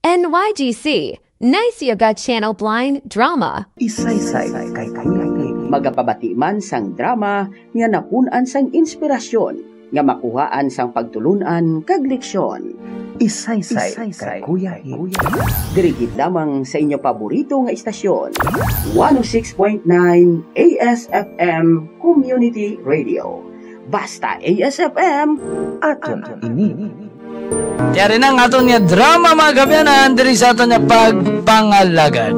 NYGC, Nice Yoga Channel Blind Drama. Isaysay kay magapabati man sang drama nga napunan sang inspirasyon nga makuhaan sang pagtulunan kag leksyon. Isaysay kay Kuya Hil. Dirigid lamang sa inyo paborito nga istasyon. 106.9 ASFM Community Radio. Basta ASFM aton ini. Tiyari na nga aton nga drama mga kabyanan diri sa aton nga pagpangalagad.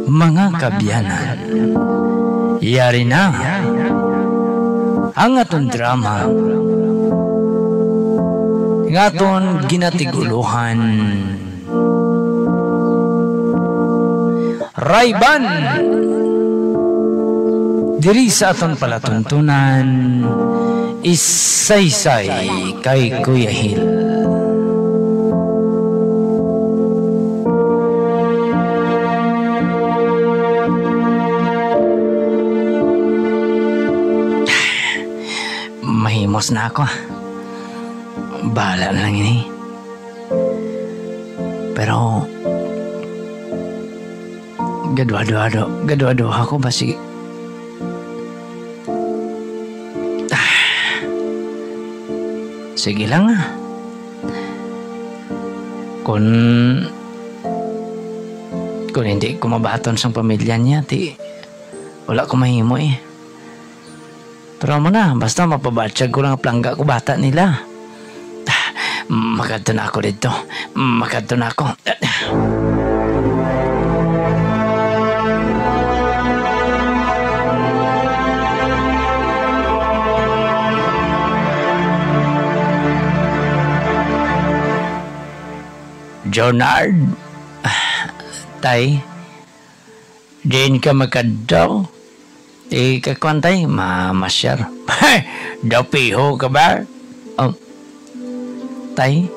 Mga kabyanan, yari na ang aton drama nga aton ginatiguluhan. Rayban diri sa aton palatuntunan, isaysay kay Kuya Hil. Mahimos na ako. Bahala na lang ini. Pero gado-ado ako basi. Sige lang Kung hindi ko mabaton sa pamilya niya, wala ko mahimo Pero mo na, basta mapabatsyag ko lang ang plangga ko bata nila. Makadto na ako dito. Makadto na ako. Jonard, tay, din ka makadaw. Kakwantay, mamasyar. Dapiho ka ba? Tay,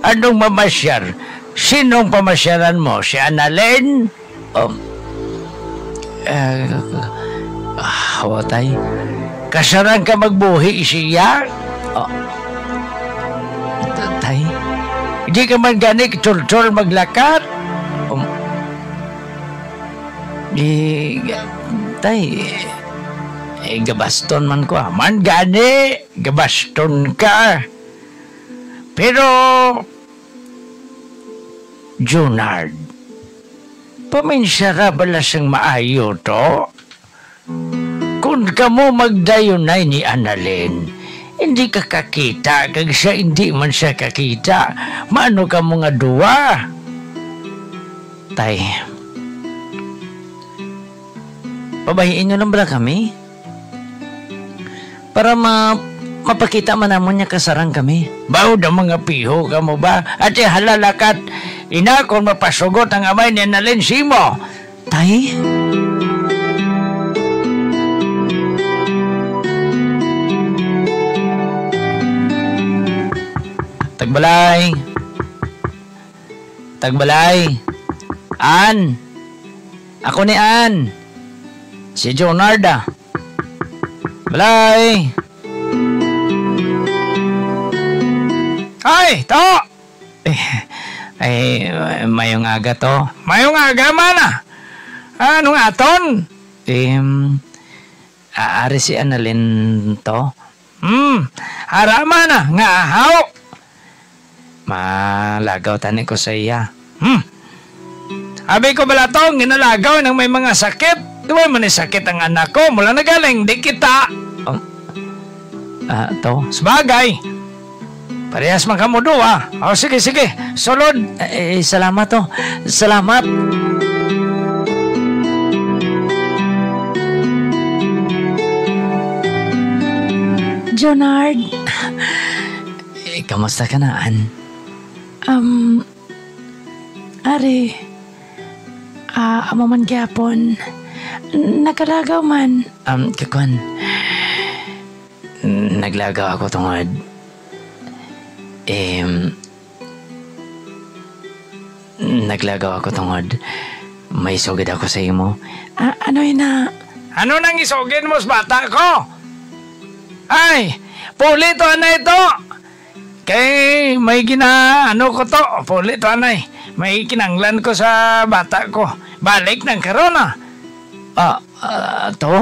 anong mamasyar? Sinong pamasyaran mo? Si Annalyn? Tay, kasaran ka magbuhi siya? Tay, hindi ka man gani kitsul-tsul maglakat? Tay, gabaston man ko. Man gani, gabaston ka. Pero, Junard, paminsara bala siyang maayo to? Kung ka mo magdayunay ni Annalyn, hindi ka kakita, kag siya hindi man siya kakita. Maano ka mga duwa? Tay, pabahiin nyo lang ba kami? Para mapakita man namon niya kasarang kami. Bao da mga piho ka mo ba? At halalakat, ina kung mapasugot ang amay ni Annalyn Simo. Tay? Tagbalay. An. Ako ni An. Si Jonarda. Balay. Ay, to. Mayong aga to. Mayong aga man Anong aton? Aari si Annalyn to. Harama na. Nga ahaw. Malagaw tani ko sa iya. Abi ko bala to, ginalagaw ng may mga sakit. Duway man sakit ang anak ko. Mula nagaling, di kita. To? Sabagay. Parehas man kamo duwa. Sige. Sulod. Salamat to. Salamat. Jonard. Kamusta ka na, An? Ari, amo man gyapon. Nakalagaw man. Kakwan, naglagaw ako tungod. Naglagaw ako tungod. May sugid ako sa imo. Ano yun na? Ano nang isugin mo sa bata ko? Ay, Puli to, anay to. Kay may ano ko to. Puli to, anay. May kinanglan ko sa bata ko. Balik ng karon ah. To?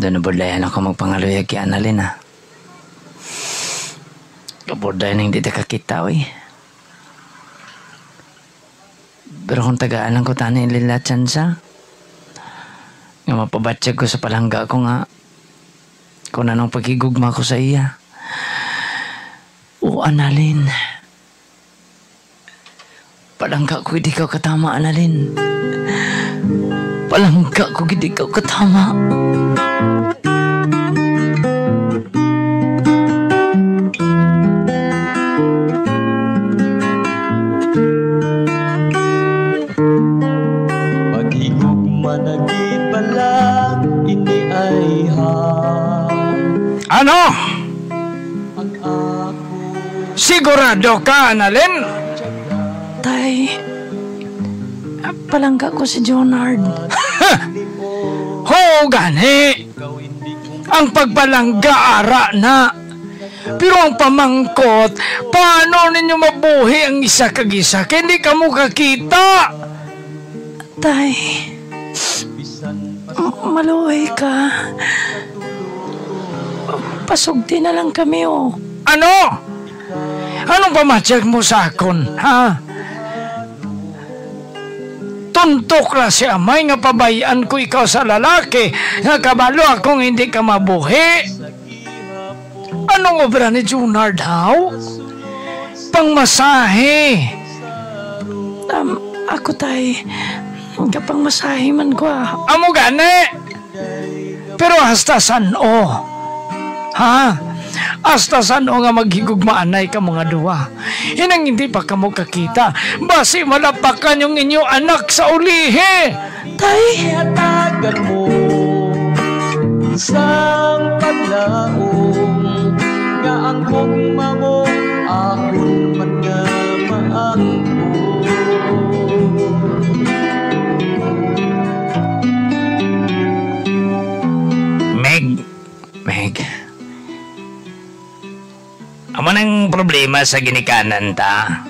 Doon nabudlayan ako magpangaluyag kay Annalyn ha. Kabudlayan na hindi kakita oy. Pero kung tagaan lang ko tani ililatsan sa nga mapabatsyag ko sa palangga ko nga kung anong pagigugma ko sa iya. O Annalyn, palangga ko hindi ka katama Annalyn. Palangga ko hindi ka katama. Ano? Sigurado ka, Annalyn? Tay, palangga ko si Jonard. Ho, gani. Ang pagpalangga ara na. Pero ang pamangkot, paano ninyo mabuhi ang isa kag-isa? Kaya hindi ka mo kakita. Tay, maluhay ka. Pasugdi na lang kami, oh. Ano? Anong pamatyag mo sa akon, ha? Tuntok na si amay nga pabayaan ko ikaw sa lalaki nga kabalo akong hindi ka mabuhi. Anong obra ni Junard, how? Pangmasahe. Ako, tay, kapang masahe man ko, ah. Amo gani. Pero hasta san o? Ha? Hasta saan o nga maghigugmaanay ka mga duwa? Hinang hindi pa ka mo kakita. Basi malapakan yung inyong anak sa ulihi. Tay! Hatagan mo isang paglaong nga ang hugma mo akon man nga maangko. Meg. Amo nang problema sa ginikanan ta.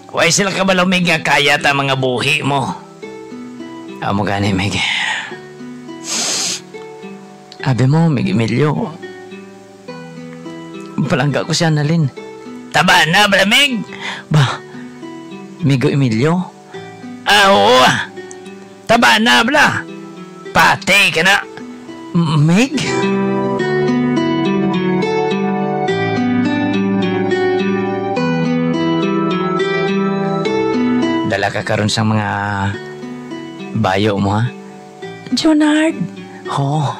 Huwag sila kabalumig nga kaya ta mga buhi mo. Amo gani, Meg. Abi mo, Meg Emilio. Palangga ko si Annalyn. Taba na, bala, Meg? Ba, Migo Emilio? Oo. Taba na, bala. Pati ka na. Meg? Dala ka karon sa mga bayo mo, ha? Jonard! Oo,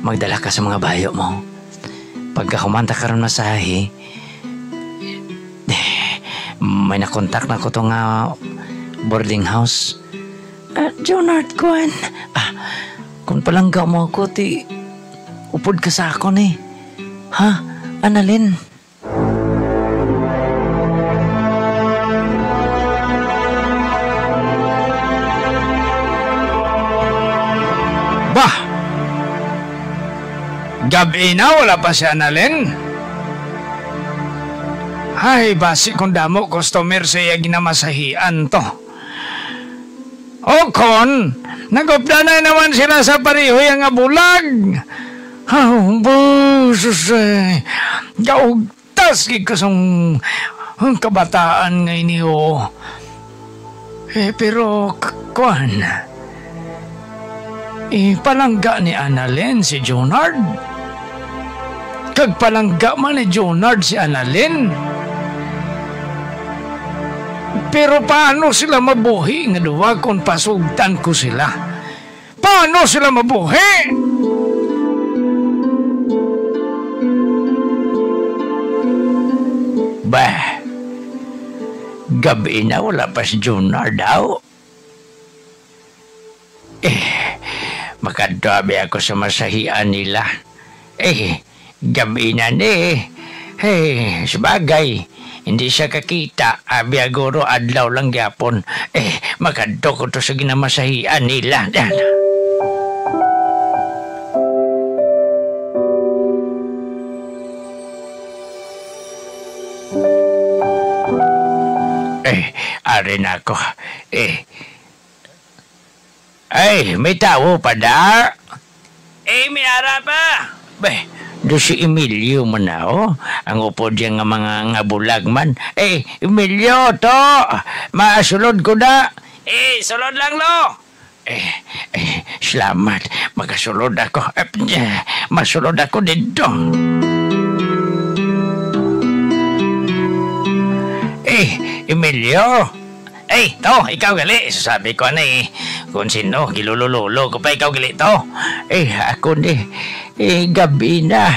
magdala ka sa mga bayo mo. Pagka kumanta karon masahe, may nakontak na ko to nga boarding house. Jonard, kuwan. Kung palangga mo ako, upod ka sa akon eh. Ha, Annalyn? Bah! Gabi na, wala pa si Annalyn? Ay, basi kung damo customer siya ginamasahian to. O kon, nagupda na naman sila sa pariho yung nga bulag. Busus eh. Gaugtas kikasong kabataan nga iniho. Pero, kuan, palangga ni Annalyn si Jonard. Kag palangga man ni Jonard si Annalyn. Pero paano sila mabuhi nga duwa kung pasugtan ko sila? Paano sila mabuhi? Bah, gabi na wala pa si Jonar daw. Makadabi ako sa masahian nila. Gabi na ni. Sabagay, hindi siya kakita. Abiyaguro adlaw lang gyapon. Makadto ko to sa ginamasahian nila. Arin ako. May tao pa da? May ara pa. Do si Emilio man na, ang upo diyan nga mga nga bulag man. Emilio to, maasulod ko da. Sulod lang lo. Salamat, magasulod ako. Masulod ako dito. Emilio. To, ikaw gali. Sabi ko na kung sino, gilulululo ko pa ikaw gali to. Ako ni, gabi na.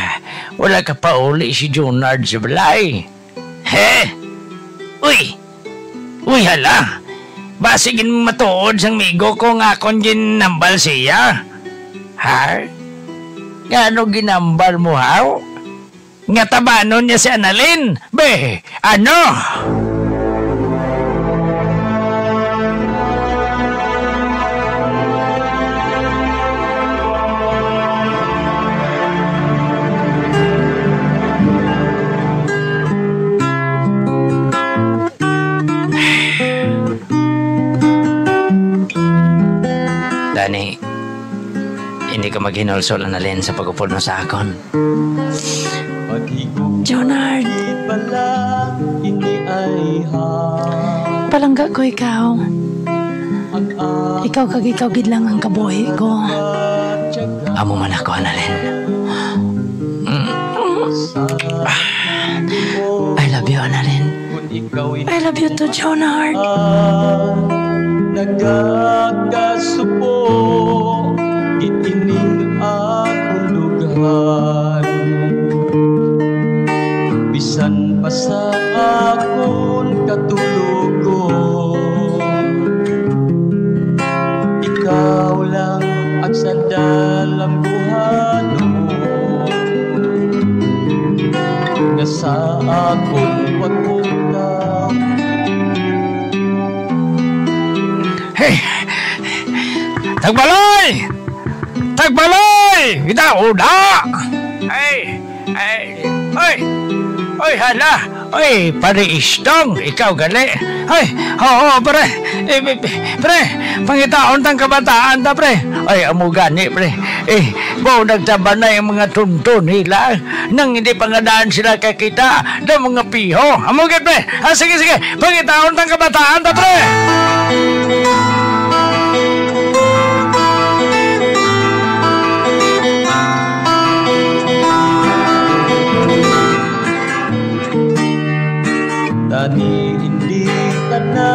Wala ka pa uli si Junard sa balay. Uy, hala. Basigin matuod sang migo ko nga akong ginambal siya. Ngano ginambal mo, haw? Nga tabanon niya si Annalyn. Ano? Dani, hindi ka maghinulsol Annalyn sa pag-upod mo sa akon. Jonard, palangga ko ikaw. Ikaw kag-ikaw gid lang ang kabuhi ko. Amo man ako, Annalyn. I love you, Annalyn. I love you too, Jonard. Nagkakasupo itining akong lugar, bisan pa sa akong katulugon. Ikaw lang ang sandalang buhaton nga sa akong pagpunta. Tagbalay! Tagbalay! Ida-uda! Hala! Pariistong! Ikaw gali! Pre! Pre! Pangitaon tang kabataan ta, pre! Amo gani, pre! Bao nagtaba na yung mga tuntun nila nang hindi pangadaan sila kakita ng mga piho. Amo gani, pre! Sige! Pangitaon tang kabataan ta, pre! Dani, hindi ka na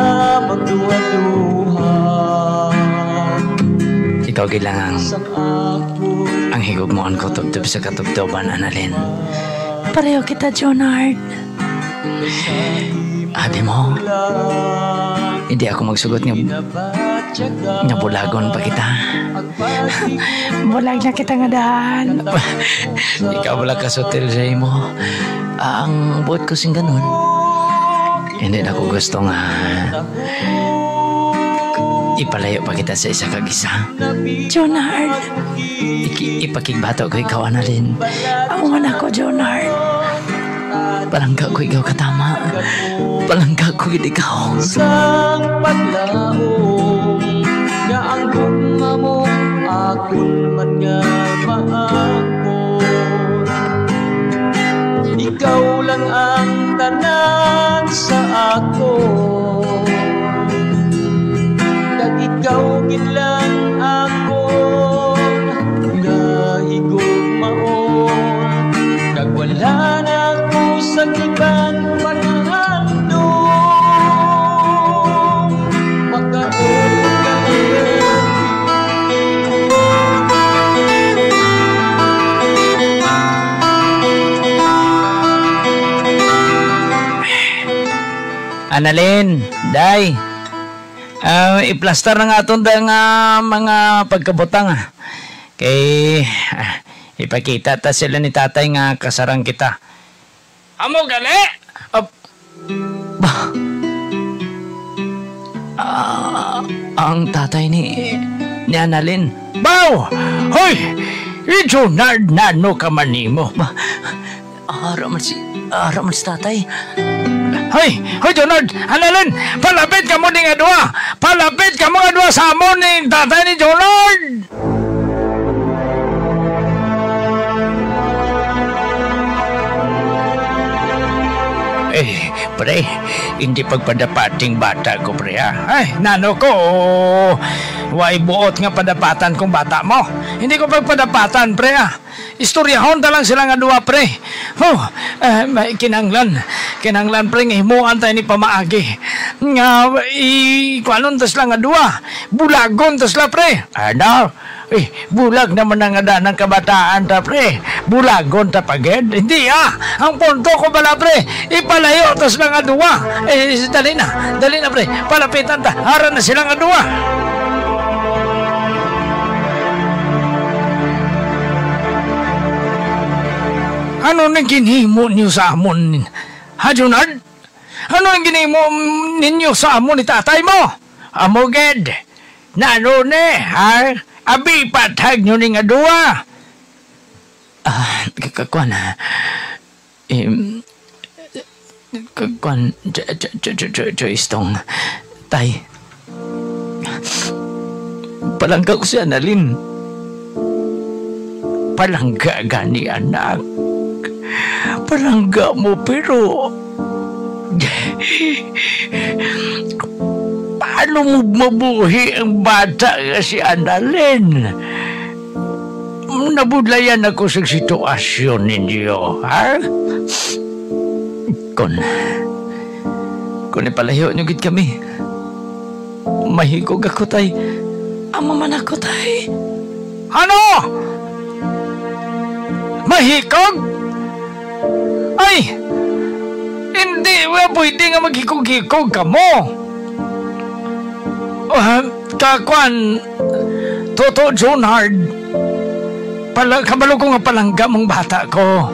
magduha-duha. Ikaw gilang ang higugmoon ko tubtub sa katubtuban, Annalyn. Pareho kita, Jonard. Abi mo, hindi ako magsugot nga bulagon pa kita. Bulag na kita nga dahan. Ikaw wala kasutil sa imo. Ang buot ko sing ganun. Hindi na ako gusto nga ipalayo pa kita sa isa kag-isa. Jonard. Ipakigbato ko ikaw, Annalyn. Awan ako, Jonard. Palangga ko ikaw katama. Palangga ko ikaw. Sang paglaong nga ang gugma mo akon man nga maakon. Ikaw lang ang tanan sa ako, kag ikaw gid lang ako nga higugmaon, kag wala na ko sa ibang paghandom. Annalyn, day. Iplastar na nga itong mga pagkabutang. Kay ipakita ta sila ni tatay nga kasarang kita. Amo gali? Ang tatay ni Annalyn. Baw! Hoy! Junard nano ka manimo. Araman si tatay. Hoy! Hoy, Junard! Annalyn! Palapit ka mo ni nga dua! Palapit ka mo nga dua sa amon ni tatay ni Junard! Pre, hindi pagpadapating bata ko, pre, ha? Ay, nano ko, way buot nga padapatan kong bata mo. Hindi ko pagpadapatan, pre, ha? Istoryahon ta lang sila nga dua, pre. Kinanglan, pre, nga himuan tayo ni pamaagi. Nga, ikuanon tas lang nga dua. Bulagon tas la, pre. Ano? Bulag naman ang ada ng kabataan ta, pre. Bulagon ta paged. Hindi, ang punto ko bala, pre. Ipalayo, tas lang adua. Dali na, pre. Palapitan ta. Hara na silang adua. Ano nang ginhimo niyo sa amon? Ha, Junard? Ano ang ginhimo ninyo sa amon ni tatay mo? Amoged. Nano ne, ha? Abi patag nyo ni nga dua. Kakwan. Kakwan. Istong. Tay. Palangga ko si Annalyn. Palangga gani, anak. Palangga mo, pero paano mo mabuhi ang bata si Annalyn? Nabudlayan ako sa sitwasyon ninyo, ha? Kung ipalayo nyo gid kami, mahigog ako, tay. Ama man ako, tay. Ano? Mahikog? Ay! Hindi, pwede nga maghikog-hikog ka mo. Kakwan, Toto Junard, kabalo ko nga palangga mong bata ko.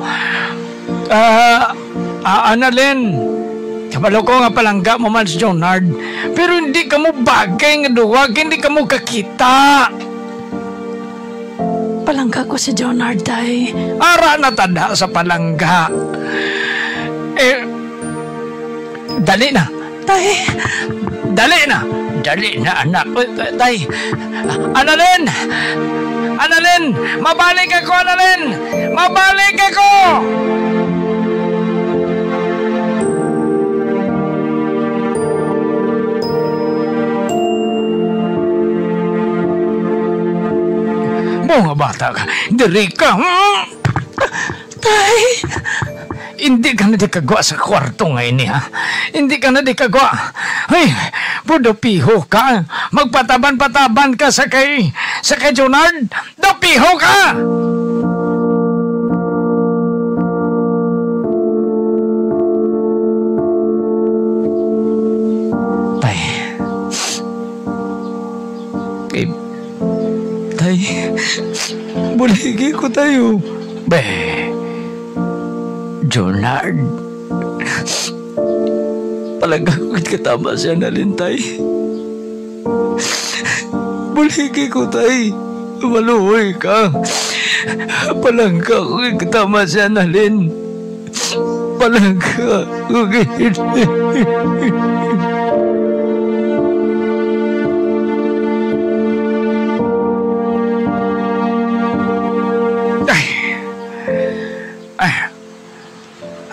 Annalyn, kabalo ko nga palangga mo man si Junard, pero hindi ka mo bagay nga duwag, hindi ka mo kakita. Palangga ko si Junard, tay. Ara na tada sa palangga. Dali na. Tay. Dali na, anak. Tay. Annalyn! Mabalik ako, Annalyn! Mabalik ako! Mga bata ka, diri ka. Tay. Hindi ka na di kagwa sa kwarto ngayon, ha? Hindi ka na di kagwa. Ay, pudo piho ka. Magpataban-pataban ka sa kay Junard. Dapiho ka! Tay. Tay. Buligi ko tayo. Junard. Palagakit katama si Annalyn, tay. Buligi ko, tay. Maluhoy ka. Palagakit katama si Annalyn. Palagakit.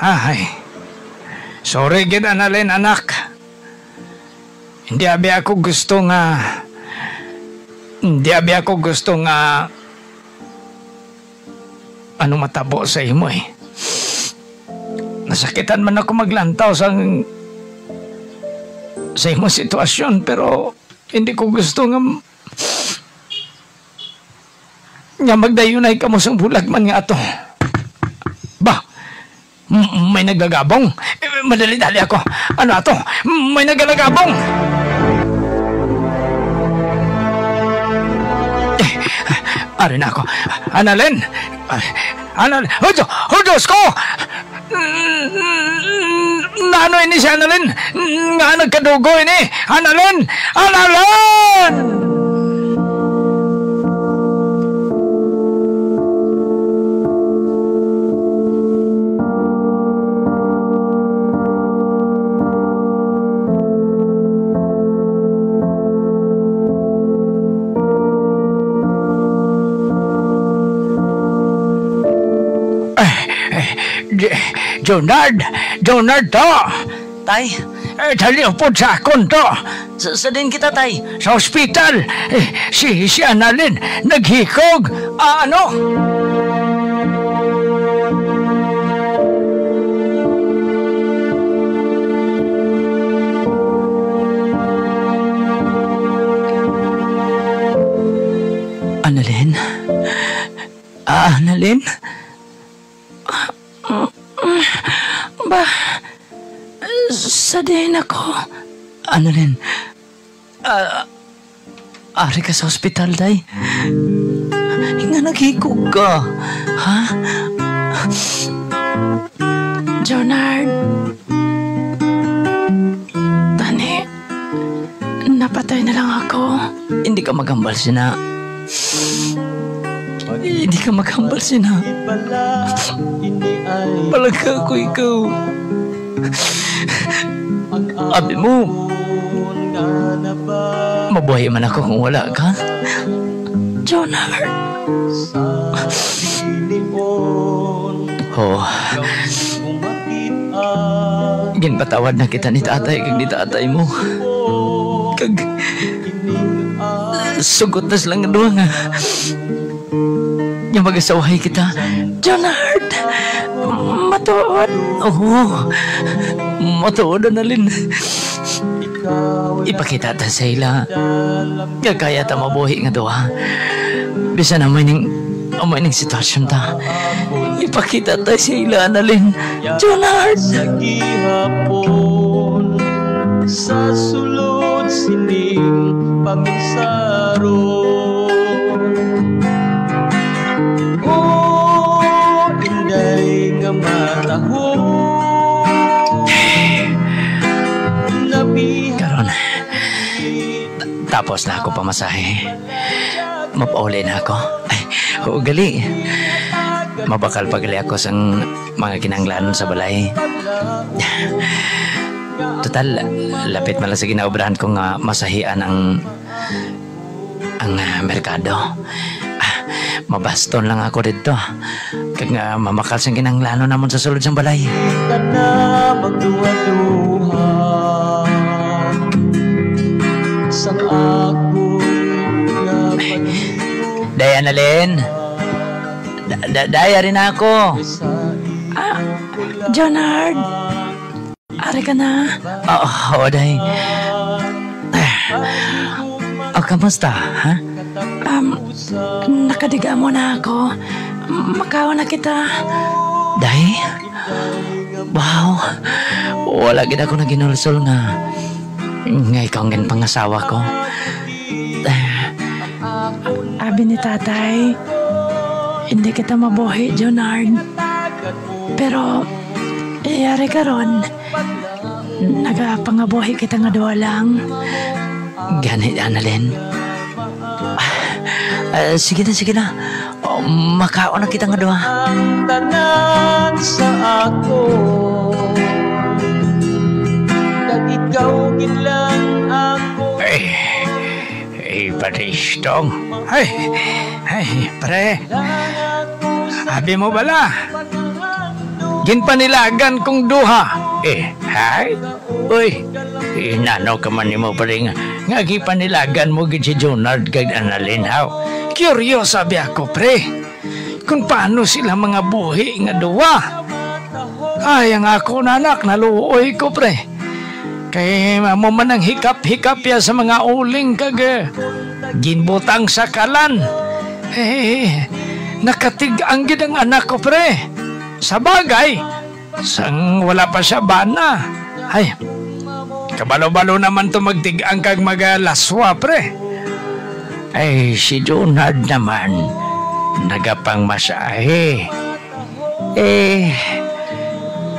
Ay, sorry gid, Annalyn, anak. Hindi abi ako gusto nga matabo sa imo, eh. Nasakitan man ako maglantaw sa imo sitwasyon, pero hindi ko gusto nga magdayunay ka mo sa bulag man nga ato. Ba, may naggagabong. Madali-dali ako. Ano ato? May nagalagabong. Ari na ako. Annalyn! Annalyn! Diyos ko! Nano ini si Annalyn? Nga nagkadugo ini? Annalyn! Annalyn! Jonard to! Tay, Dali po sa akon to! sa din kita, tay. Sa ospital! Si Annalyn naghikog! Ano? Annalyn? Annalyn? Sa din ako. Annalyn, ari ka sa ospital, day. Nga naghikog ka. Ha? Jonard. Tani, napatay na lang ako. Hindi ka magambal, sina. Hindi ka magambal, sina. Palaga ko ikaw. Abi mo, mabuhay man ako kung wala ka. Jonard. Oh, ginpatawad na kita ni tatay kag ni tatay mo. Kag sugotas lang doon nga. Yung mag-asawahay kita. Jonard. Matuod. Oo. Matuod, Annalyn. Ipakita ta sa ila. Kaya ta mabuhi nga doha. Bisa na may ning sitwasyon ta. Ipakita ta sa ila, Annalyn. Jonard. Sa gihapon, sa sulod sining panginsaro. Oh, inday nga matahon. Karon, tapos na ako pamasahe. Mapauli na ako. Ay, gali. Mabakal pagali ako sa mga kinanglanon sa balay. Total, lapit man lang sa ginaobrahan ko nga masahian ang merkado. Mabaston lang ako dito. Kag nga mamakal sa kinanglanon namon sa sulod sang balay. Ka na magduha-duha sang ako nga pag-ibig. Day, Annalyn. Daya rin ako. Jonard. Ari ka na. Oo, Day. Kamusta, ha? Nakadiga mo na ako. Makaw na kita. Day? Wow. Wala gid ako na ginulsol nga. Nga ikaw ang pangasawa ko. Abi ni tatay, hindi kita mabuhi, Jonard. Pero, iyari ka ron. Nagapangabuhi kita nga duwa lang. Ganit, Annalyn. Sige na. Makaon na kita nga duwa. Ang tanan sa ako, kag ikaw gid lang ako. Paristong. Ay, pre. Abi mo bala? Ginpanilagan kong duha. Hay? Uy, inano ka man ni mo pare nga gipanilagan mo gid si Jonard kag Annalyn haw. Curious sabi ako, pre. Kung paano sila mga buhi nga duwa. Ay, ang ako nanak, naluoy ko, pre. Kay mo man ang hikap-hikap ya sa mga uling kag ginbutang sa kalan. Nakatig-ang gid ang anak ko, pre. Sa bagay, Sang wala pa siya bana. Ay, kabalo-balo naman to magtigang kag magalaswa, pre. Ay, si Junard naman, nagapang masahe.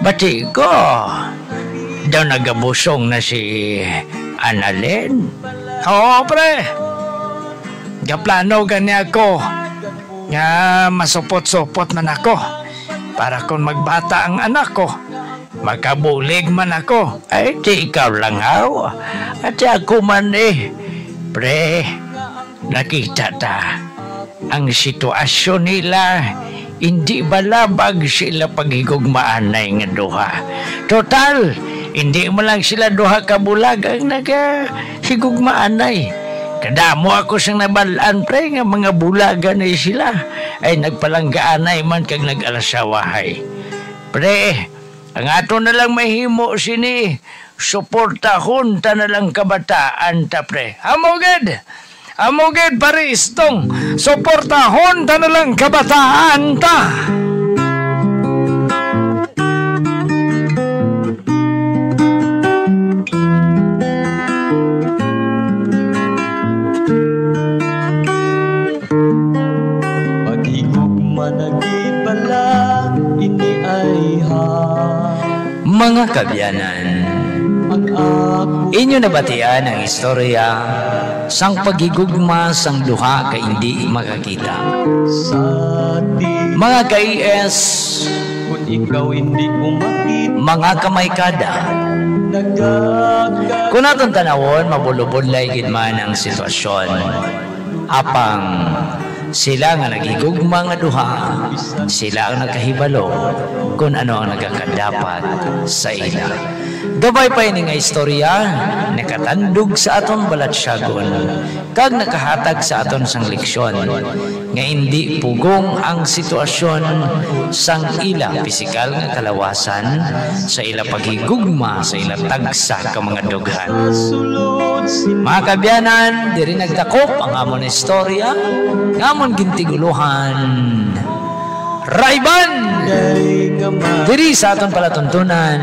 Bati ko, daw nagabusong na si Annalyn. Oo, pre. Gaplano gani ako. Nga masupot-supot man ako. Para kung magbata ang anak ko, makabulig man ako. Ay, di ikaw lang haw. At ako man Pre, nakita ta. Ang sitwasyon nila, hindi balabag sila paghigugmaanay nga duha. Total, hindi mo lang sila duha kabulag ang nagahigugmaanay. Kadamo ako sang nabalaan, pre, nga mga bulagan na sila. Ay nagpalanggaanay man kag nag-alasawahay. Pre, ang ato na lang mahimo sini, suportahon ta na lang kabataan ta, pre. Amoged, pare istong, suportahon ta na lang kabataan ta. Mga kabyanan, inyo nabatian ang istorya sang pagigugma sang duha ka hindi makakita. Mga ka-IS, mga kamaykada, kung natong tanawon, mabulubudlay gid man ang sitwasyon. Apang sila nga nagigugma nga duha, sila ang nagkahibalo kung ano ang nagkakadapat sa ila. Gabay pa ini nga istorya, nakatandog sa aton balatsyagon, kag nakahatag sa aton sang leksyon, nga hindi pugong ang sitwasyon sang ila pisikal nga kalawasan sa ila paghigugma sa ila tagsa ka mga dughan. Mga kabyanan, diri nagdakop ang amon istorya, ngamon gintiguluhan. Rayban! Diri sa aton palatuntunan,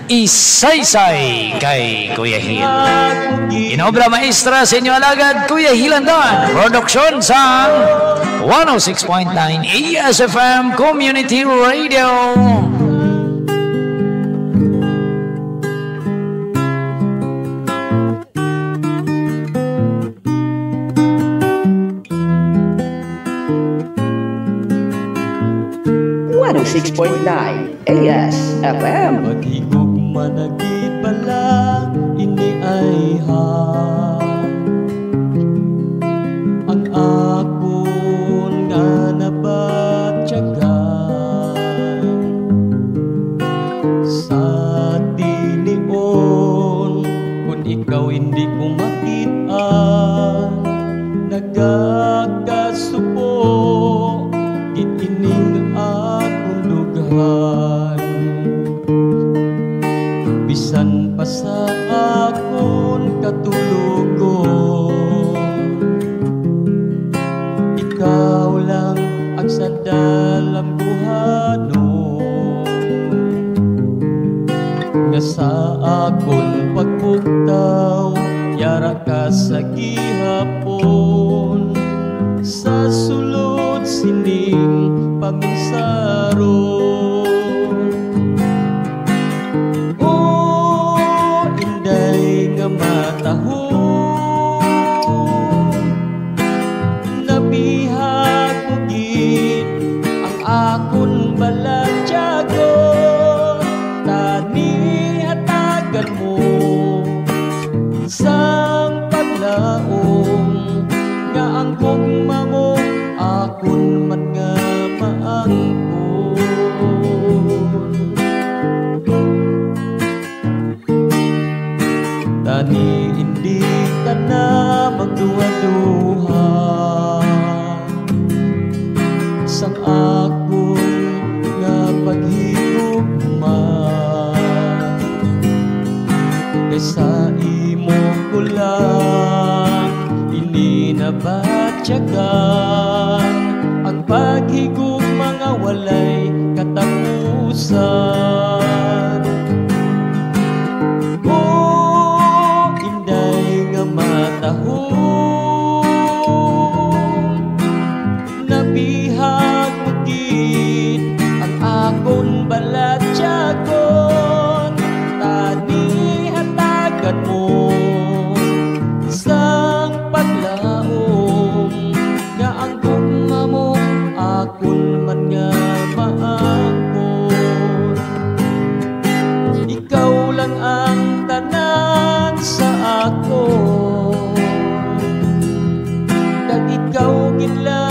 Isaysay kay Kuya Hil. Inobra maestra sa inyo alagad, Kuya Hilandan. Produksyon sa 106.9 ASFM Community Radio. ASFM. Paghigugma nagibala, ini ay ang akon nga nabatyagan sa tinion. Kung ikaw hindi ko makita, nagkakasupo itining akong lugar. Bisan pa sa akon katulugon, ikaw lang ang sa dalam buhanon. Nga sa akon pagpugtaw, yara ka sa gihapon. Sa sulod sining paminsaro, nabihag mo gid ang akon balatyagon. Tani hatagan mo sang paglaong, nga ang gugma mo akon man nga maangkon. Tani hindi ka na magduha-duha sang akon nga paghigugma. Kaysa imo ko lang ininabatyagan ang paghigugma nga walay katapusan. kapusan. Oh, inday nga matahong nabihag magit ang akon balat tiyagon. Tani hatagan mo sang paglaom nga ang gugma mo akon man nga maangkon. Ikaw lang ang tanan sa akon, kag ikaw gid lang